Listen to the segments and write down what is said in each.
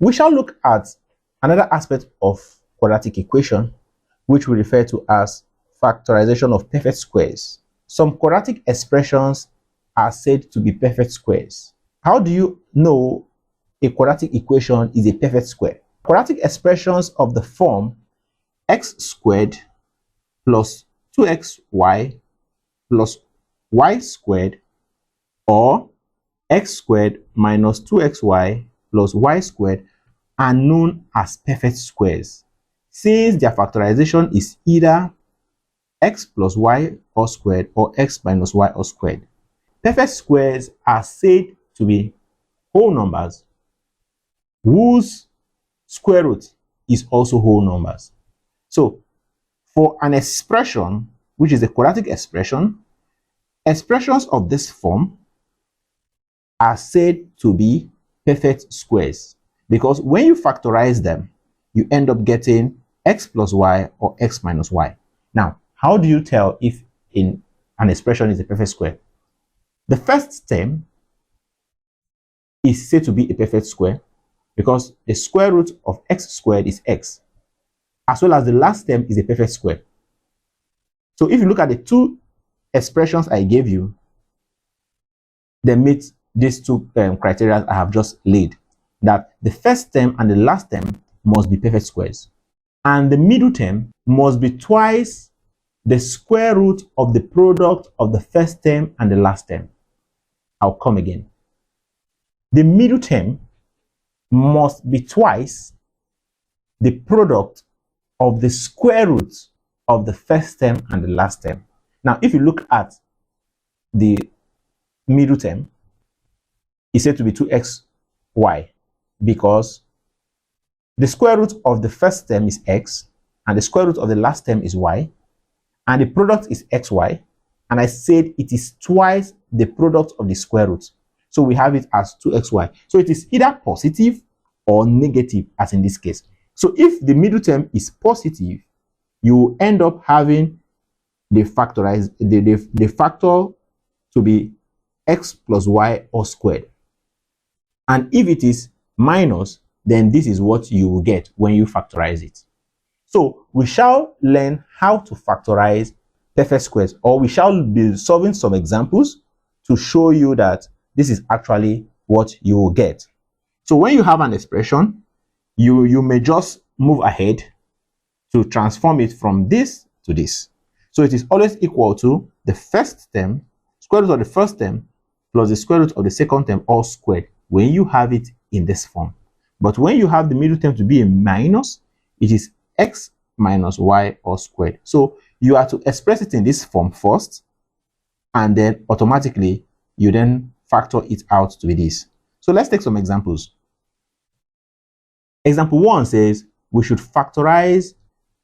We shall look at another aspect of quadratic equation, which we refer to as factorization of perfect squares. Some quadratic expressions are said to be perfect squares. How do you know a quadratic equation is a perfect square? Quadratic expressions of the form x squared plus 2xy plus y squared or x squared minus 2xy plus y squared are known as perfect squares, since their factorization is either x plus y all squared or x minus y all squared. Perfect squares are said to be whole numbers whose square root is also whole numbers. So for an expression which is a quadratic expression, expressions of this form are said to be perfect squares, because when you factorize them, you end up getting x plus y or x minus y. Now, how do you tell if an expression is a perfect square? The first term is said to be a perfect square because the square root of x squared is x, as well as the last term is a perfect square. So if you look at the two expressions I gave you, they meet these two criteria I have just laid, that the first term and the last term must be perfect squares, and the middle term must be twice the square root of the product of the first term and the last term. I'll come again. The middle term must be twice the product of the square root of the first term and the last term. Now, if you look at the middle term, is said to be 2xy because the square root of the first term is x and the square root of the last term is y, and the product is xy, and I said it is twice the product of the square root, so we have it as 2xy. So it is either positive or negative, as in this case. So if the middle term is positive, you end up having the factor to be x plus y all squared. And if it is minus, then this is what you will get when you factorize it. So we shall learn how to factorize perfect squares, or we shall be solving some examples to show you that this is actually what you will get. So when you have an expression, you may just move ahead to transform it from this to this. So it is always equal to the first term, square root of the first term, plus the square root of the second term all squared, when you have it in this form. But when you have the middle term to be a minus, it is x minus y all squared. So you are to express it in this form first, and then automatically you then factor it out to be this. So let's take some examples. Example 1 says we should factorize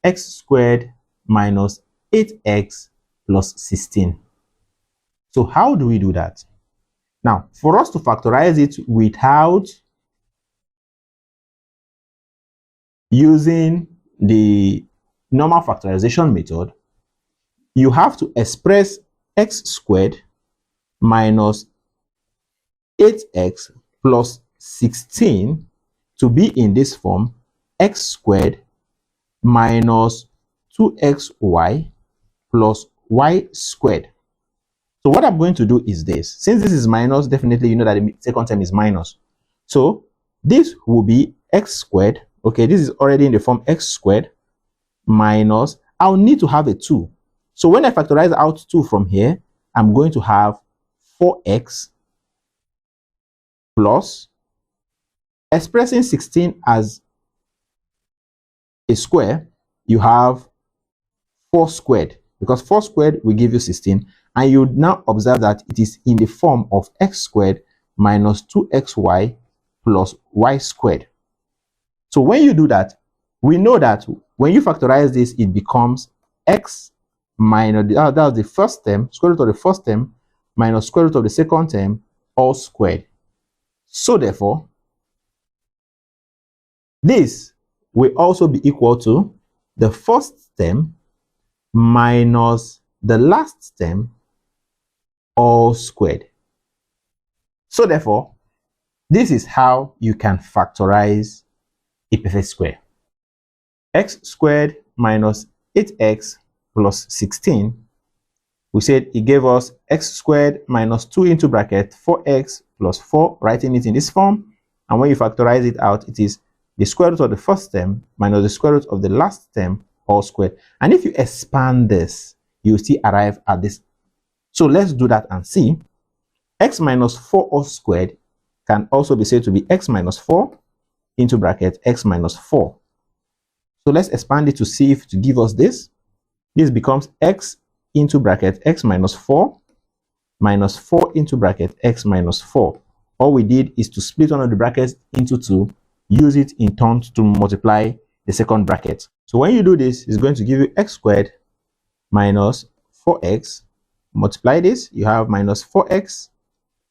x squared minus 8x plus 16. So how do we do that? Now, for us to factorize it without using the normal factorization method, you have to express x squared minus 8x plus 16 to be in this form: x squared minus 2xy plus y squared. So what I'm going to do is this. Since this is minus, definitely you know that the second term is minus. So this will be x squared. Okay, this is already in the form x squared minus, I'll need to have a 2. So when I factorize out 2 from here, I'm going to have 4x plus, expressing 16 as a square, you have 4 squared, because 4 squared will give you 16, and you now observe that it is in the form of x squared minus 2xy plus y squared. So when you do that, we know that when you factorize this, it becomes x minus, that's the first term, square root of the first term, minus square root of the second term, all squared. So therefore, this will also be equal to the first term minus the last term, all squared. So therefore, this is how you can factorize a perfect square. X squared minus 8x plus 16, we said it gave us x squared minus 2 into bracket 4x plus 4, writing it in this form. And when you factorize it out, it is the square root of the first term minus the square root of the last term all squared. And if you expand this, you still arrive at this. So let's do that and see. X minus 4 all squared can also be said to be x minus 4 into bracket x minus 4. So let's expand it to see if to give us this. This becomes x into bracket x minus 4 minus 4 into bracket x minus 4. All we did is to split one of the brackets into 2, use it in turn to multiply the second bracket. So when you do this, it's going to give you x squared minus 4x. Multiply this, you have minus 4x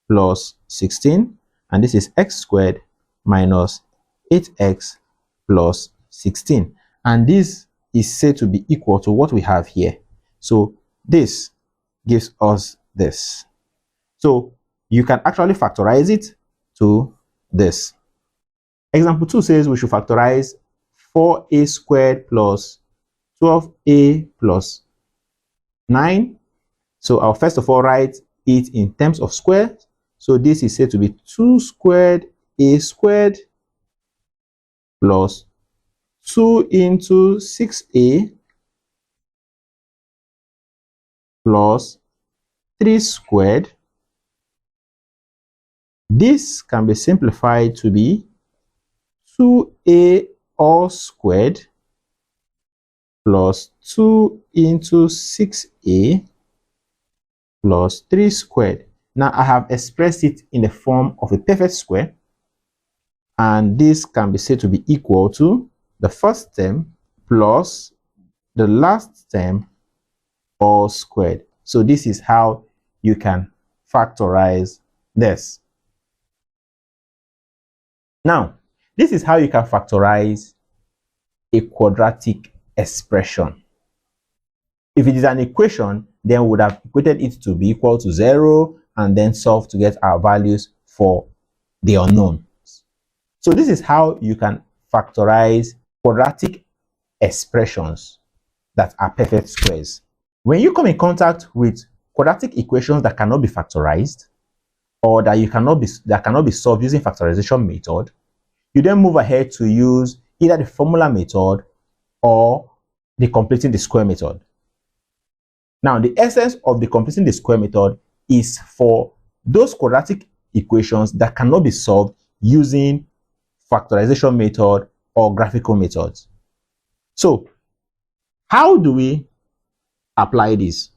plus 16, and this is x squared minus 8x plus 16. And this is said to be equal to what we have here. So this gives us this. So you can actually factorize it to this. Example 2 says we should factorize 4a squared plus 12a plus 9. So I'll first of all write it in terms of squares. So this is said to be 2 squared a squared plus 2 into 6a plus 3 squared. This can be simplified to be 2a all squared plus 2 into 6a plus 3 squared. Now I have expressed it in the form of a perfect square, and this can be said to be equal to the first term plus the last term all squared. So this is how you can factorize this. Now, this is how you can factorize a quadratic expression. If it is an equation, then we would have equated it to be equal to 0 and then solve to get our values for the unknowns. So this is how you can factorize quadratic expressions that are perfect squares. When you come in contact with quadratic equations that cannot be factorized, or that cannot be solved using factorization method, you then move ahead to use either the formula method or the completing the square method. Now, the essence of the completing the square method is for those quadratic equations that cannot be solved using factorization method or graphical methods. So, how do we apply this?